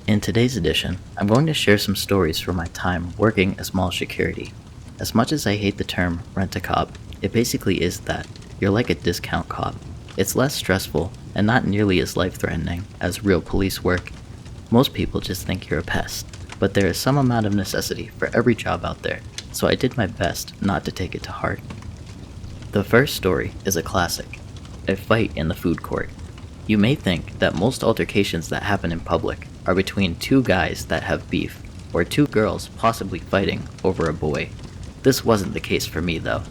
In today's edition, I'm going to share some stories from my time working as mall security. As much as I hate the term rent-a-cop, it basically is that. You're like a discount cop. It's less stressful and not nearly as life-threatening as real police work. Most people just think you're a pest, but there is some amount of necessity for every job out there, so I did my best not to take it to heart. The first story is a classic, a fight in the food court. You may think that most altercations that happen in public are between two guys that have beef, or two girls possibly fighting over a boy. This wasn't the case for me though.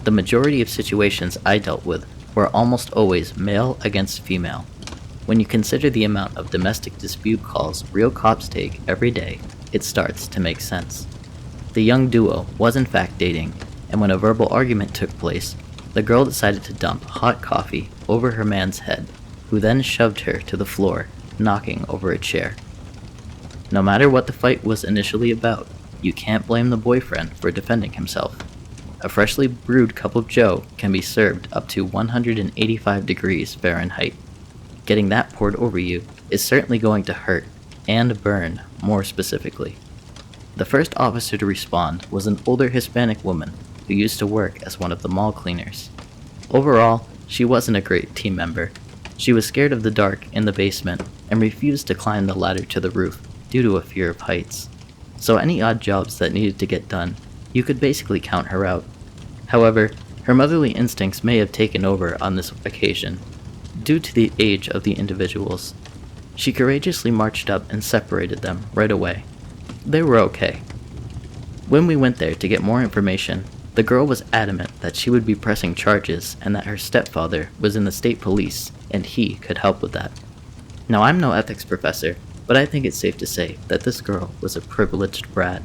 The majority of situations I dealt with were almost always male against female. When you consider the amount of domestic dispute calls real cops take every day, it starts to make sense. The young duo was in fact dating, and when a verbal argument took place, the girl decided to dump hot coffee over her man's head, who then shoved her to the floor, knocking over a chair. No matter what the fight was initially about, you can't blame the boyfriend for defending himself. A freshly brewed cup of joe can be served up to 185 degrees Fahrenheit. Getting that poured over you is certainly going to hurt, and burn more specifically. The first officer to respond was an older Hispanic woman who used to work as one of the mall cleaners. Overall, she wasn't a great team member. She was scared of the dark in the basement and refused to climb the ladder to the roof due to a fear of heights. So any odd jobs that needed to get done, you could basically count her out. However, her motherly instincts may have taken over on this occasion, due to the age of the individuals. She courageously marched up and separated them right away. They were okay. When we went there to get more information, the girl was adamant that she would be pressing charges and that her stepfather was in the state police and he could help with that. Now, I'm no ethics professor, but I think it's safe to say that this girl was a privileged brat.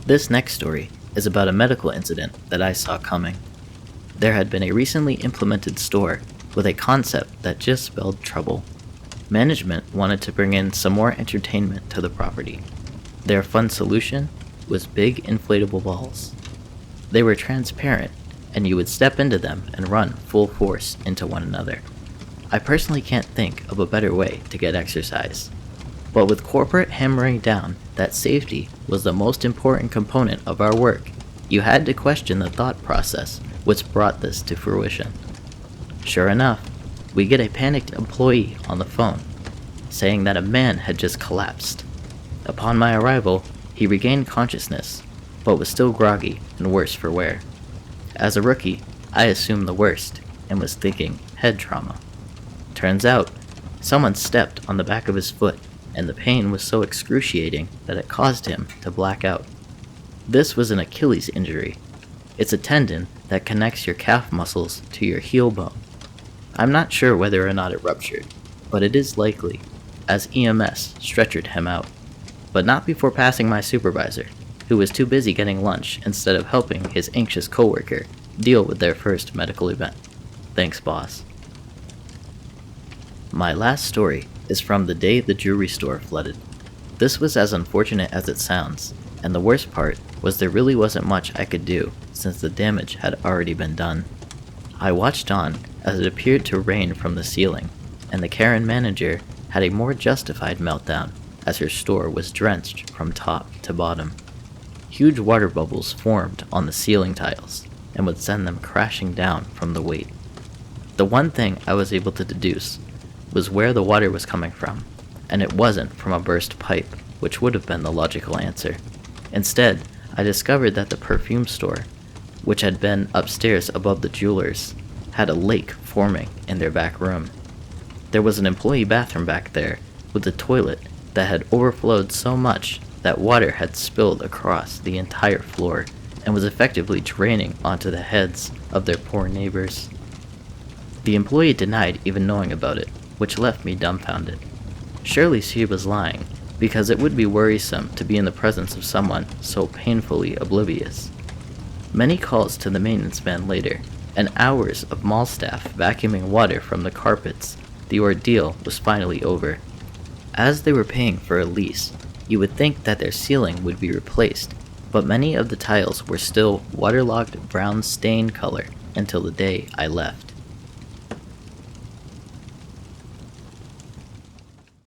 This next story is about a medical incident that I saw coming. There had been a recently implemented store with a concept that just spelled trouble. Management wanted to bring in some more entertainment to the property. Their fun solution was big inflatable balls. They were transparent, and you would step into them and run full force into one another. I personally can't think of a better way to get exercise. But with corporate hammering down that safety was the most important component of our work, you had to question the thought process which brought this to fruition. Sure enough, we get a panicked employee on the phone, saying that a man had just collapsed. Upon my arrival, he regained consciousness, but was still groggy and worse for wear. As a rookie, I assumed the worst, and was thinking head trauma. Turns out, someone stepped on the back of his foot, and the pain was so excruciating that it caused him to black out. This was an Achilles injury. It's a tendon that connects your calf muscles to your heel bone. I'm not sure whether or not it ruptured, but it is likely, as EMS stretchered him out. But not before passing my supervisor, who was too busy getting lunch instead of helping his anxious coworker deal with their first medical event. Thanks, boss. My last story is from the day the jewelry store flooded. This was as unfortunate as it sounds, and the worst part was there really wasn't much I could do since the damage had already been done. I watched on as it appeared to rain from the ceiling, and the Karen manager had a more justified meltdown as her store was drenched from top to bottom. Huge water bubbles formed on the ceiling tiles and would send them crashing down from the weight. The one thing I was able to deduce was where the water was coming from, and it wasn't from a burst pipe, which would have been the logical answer. Instead, I discovered that the perfume store, which had been upstairs above the jewelers, had a lake forming in their back room. There was an employee bathroom back there with a toilet that had overflowed so much that water had spilled across the entire floor and was effectively draining onto the heads of their poor neighbors. The employee denied even knowing about it, which left me dumbfounded. Surely she was lying, because it would be worrisome to be in the presence of someone so painfully oblivious. Many calls to the maintenance man later, and hours of mall staff vacuuming water from the carpets, the ordeal was finally over. As they were paying for a lease, you would think that their ceiling would be replaced, but many of the tiles were still waterlogged brown stain color until the day I left.